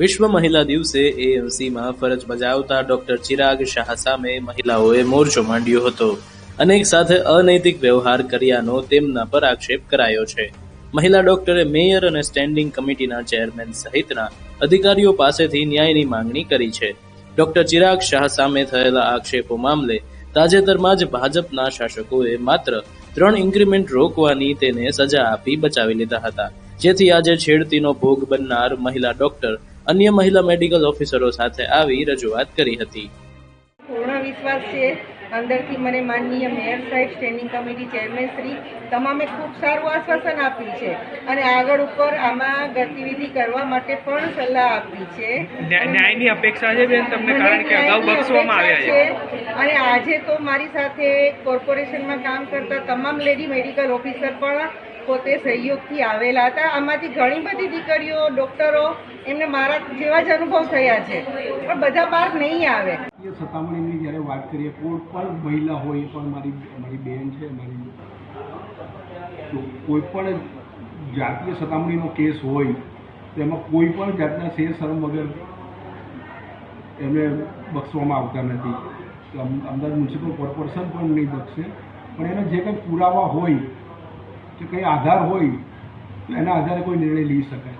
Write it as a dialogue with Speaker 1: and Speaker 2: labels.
Speaker 1: વિશ્વ મહિલા દિવસે એએમસીમાં ફરજ બજાવતા ડોક્ટર ચિરાગ શાહ સામે મહિલાઓએ મોરચો માંડ્યો હતો. અનેક સાથે અનૈતિક વ્યવહાર કર્યાનો તેમના પર આક્ષેપ કરાયો છે. મહિલા ડોક્ટરે મેયર અને સ્ટેન્ડિંગ કમિટીના ચેરમેન સહિતના અધિકારીઓ પાસેથી ન્યાયની માંગણી કરી છે. ડોક્ટર ચિરાગ શાહ સામે થયેલા આક્ષેપો મામલે તાજેતરમાં જ ભાજપના શાસકોએ માત્ર 3 ઇન્ક્રીમેન્ટ રોકવાની તેને સજા આપી બચાવી લીધા હતા, જેથી આજે છેડતીનો ભોગ બનનાર મહિલા ડોક્ટર અન્ય મહિલા મેડિકલ ઓફિસરો સાથે આવી રજૂઆત કરી હતી.
Speaker 2: પૂર્ણ વિશ્વાસ છે અંદરથી મને માનનીય મેયર સાહેબ, સ્ટેન્ડિંગ કમિટી ચેરમેન શ્રી તમામે ખૂબ સારું આશ્વાસન આપ્યું છે અને આગળ ઉપર આમાં ગતિવિધિ કરવા માટે પણ સલાહ આપી છે.
Speaker 3: ન્યાયની અપેક્ષા છે બેન તમને, કારણ કે અગાઉ બક્ષવામાં આવ્યા છે
Speaker 2: અને આજે તો મારી સાથે કોર્પોરેશનમાં કામ કરતા તમામ લેડી મેડિકલ ઓફિસર પણ પોતે સહયોગથી આવેલા હતા. આમાંથી ઘણી બધી દીકરીઓ ડૉક્ટરો એમને મારા જેવા જ અનુભવ થયા છે, પણ બધા બહાર નહીં આવે.
Speaker 4: સતામણીની જ્યારે વાત કરીએ, કોઈ પણ મહિલા હોય, પણ મારી બહેન છે, કોઈ પણ જાતીય સતામણીનો કેસ હોય તો એમાં કોઈ પણ જાતના શેર શરમ વગર એમને બક્ષવામાં આવતા નથી. અમદાવાદ મ્યુનિસિપલ કોર્પોરેશન પણ નહીં બક્ષે, પણ એના જે કંઈ પુરાવા હોય કે કંઈ આધાર હોય તો એના આધારે કોઈ નિર્ણય લઈ શકાય.